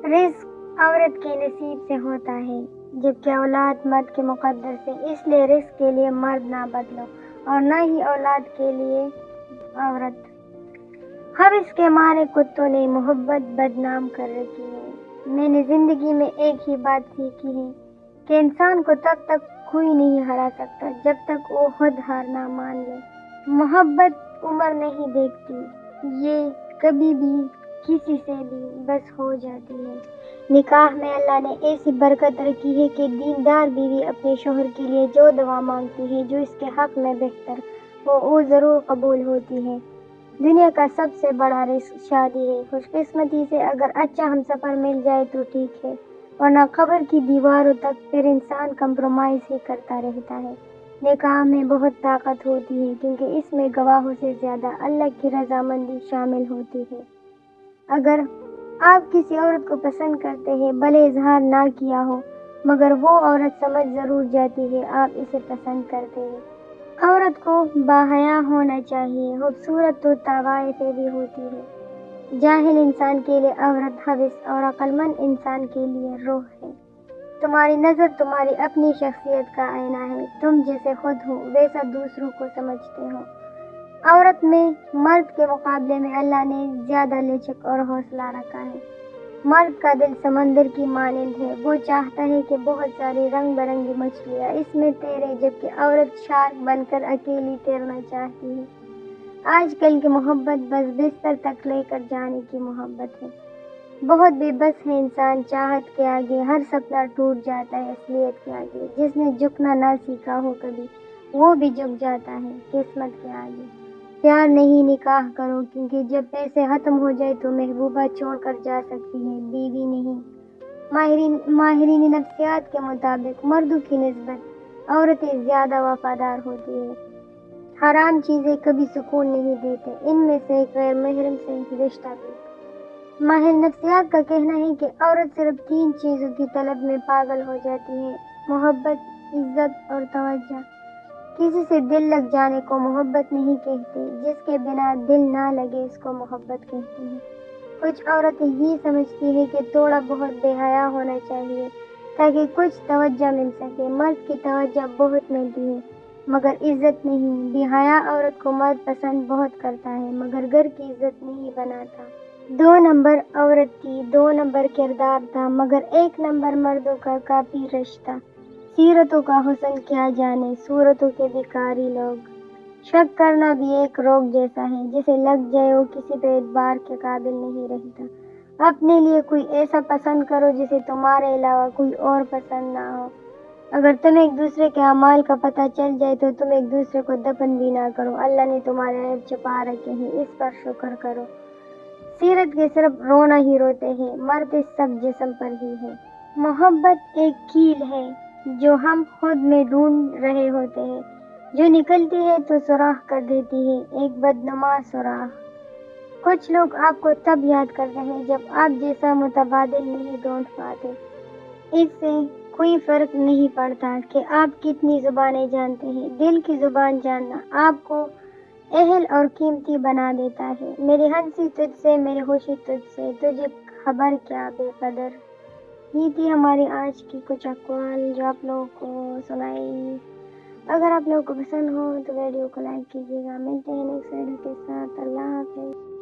رزق عورت کے نصیب سے ہوتا ہے جبکہ اولاد مرد کے مقدر سے، اس لیے رزق کے لیے مرد نہ بدلو اور نہ ہی اولاد کے لیے عورت۔ حوث کے مارے کتوں نے محبت بدنام کر رکھی ہے۔ میں نے زندگی میں ایک ہی بات سیکھی ہے کہ انسان کو تب تک کوئی نہیں ہرا سکتا جب تک وہ خود ہار نہ مان لے۔ محبت عمر نہیں دیکھتی، یہ کبھی بھی کسی سے بھی بس ہو جاتی ہے۔ نکاح میں اللہ نے ایسی برکت رکھی ہے کہ دیندار بیوی اپنے شوہر کے لیے جو دعا مانگتی ہے، جو اس کے حق میں بہتر ہو، وہ ضرور قبول ہوتی ہے۔ دنیا کا سب سے بڑا رزق شادی ہے۔ خوش قسمتی سے اگر اچھا ہمسفر مل جائے تو ٹھیک ہے، ورنہ قبر کی دیواروں تک پھر انسان کمپرومائز ہی کرتا رہتا ہے۔ نکاح میں بہت طاقت ہوتی ہے کیونکہ اس میں گواہوں سے زیادہ اللہ کی رضامندی شامل ہوتی ہے۔ اگر آپ کسی عورت کو پسند کرتے ہیں، بھلے اظہار نہ کیا ہو، مگر وہ عورت سمجھ ضرور جاتی ہے آپ اسے پسند کرتے ہیں۔ عورت کو باحیا ہونا چاہیے۔ خوبصورت تو طوائفیں بھی ہوتی ہے۔ جاہل انسان کے لیے عورت حوث اور عقل مند انسان کے لیے روح ہے۔ تمہاری نظر تمہاری اپنی شخصیت کا آئینہ ہے۔ تم جیسے خود ہو ویسا دوسروں کو سمجھتے ہو۔ عورت میں مرد کے مقابلے میں اللہ نے زیادہ لچک اور حوصلہ رکھا ہے۔ مرد کا دل سمندر کی مانند ہے، وہ چاہتا ہے کہ بہت ساری رنگ برنگی مچھلیاں اس میں تیرے، جبکہ عورت شارک بن کر اکیلی تیرنا چاہتی ہے۔ آج کل کی محبت بس بستر تک لے کر جانے کی محبت ہے۔ بہت بے بس ہے انسان، چاہت کے آگے ہر سپنا ٹوٹ جاتا ہے اصلیت کے آگے۔ جس نے جھکنا نہ سیکھا ہو کبھی، وہ بھی جھک جاتا ہے قسمت کے آگے۔ پیار نہیں نکاح کرو، کیونکہ جب پیسے ختم ہو جائے تو محبوبہ چھوڑ کر جا سکتی ہے، بیوی نہیں۔ ماہرین نفسیات کے مطابق مردوں کی نسبت عورتیں زیادہ وفادار ہوتی ہیں۔ حرام چیزیں کبھی سکون نہیں دیتے، ان میں سے غیر محرم سے رشتہ بھی۔ ماہر نفسیات کا کہنا ہے کہ عورت صرف 3 چیزوں کی طلب میں پاگل ہو جاتی ہے: محبت، عزت اور توجہ۔ کسی سے دل لگ جانے کو محبت نہیں کہتے، جس کے بنا دل نہ لگے اس کو محبت کہتے ہیں۔ کچھ عورتیں یہ سمجھتی ہیں کہ تھوڑا بہت بے حیا ہونا چاہیے تاکہ کچھ توجہ مل سکے۔ مرد کی توجہ بہت ملتی ہے مگر عزت نہیں۔ بے حیا عورت کو مرد پسند بہت کرتا ہے مگر گھر کی عزت نہیں بناتا۔ 2 نمبر عورت تھی، 2 نمبر کردار تھا، مگر 1 نمبر مردوں کا کافی رشتہ۔ سیرتوں کا حسن کیا جانے، صورتوں کے بھکاری لوگ۔ شک کرنا بھی ایک روگ جیسا ہے، جسے لگ جائے وہ کسی پہ اعتبار کے قابل نہیں رہتا۔ اپنے لیے کوئی ایسا پسند کرو جسے تمہارے علاوہ کوئی اور پسند نہ ہو۔ اگر تمہیں ایک دوسرے کے اعمال کا پتہ چل جائے تو تم ایک دوسرے کو دفن بھی نہ کرو۔ اللہ نے تمہارے عیب چھپا رکھے ہیں، اس پر شکر کرو۔ سیرت کے صرف رونا ہی روتے ہیں، مرتے سب جسم پر ہی ہے۔ محبت ایک کیل ہے جو ہم خود میں ڈھونڈ رہے ہوتے ہیں، جو نکلتی ہے تو سوراخ کر دیتی ہے، ایک بدنما سوراخ۔ کچھ لوگ آپ کو تب یاد کرتے ہیں جب آپ جیسا متبادل نہیں ڈھونڈ پاتے۔ اس سے کوئی فرق نہیں پڑتا کہ آپ کتنی زبانیں جانتے ہیں، دل کی زبان جاننا آپ کو اہل اور قیمتی بنا دیتا ہے۔ میری ہنسی تجھ سے، میری خوشی تجھ سے، تجھے خبر کیا بے قدر۔ یہ تھی ہماری آج کی کچھ اقوال جو آپ لوگوں کو سنائی۔ اگر آپ لوگوں کو پسند ہو تو ویڈیو کو لائک کیجیے گا۔ ملتے ہیں نیکسٹ ویڈیو کے ساتھ۔ اللہ حافظ۔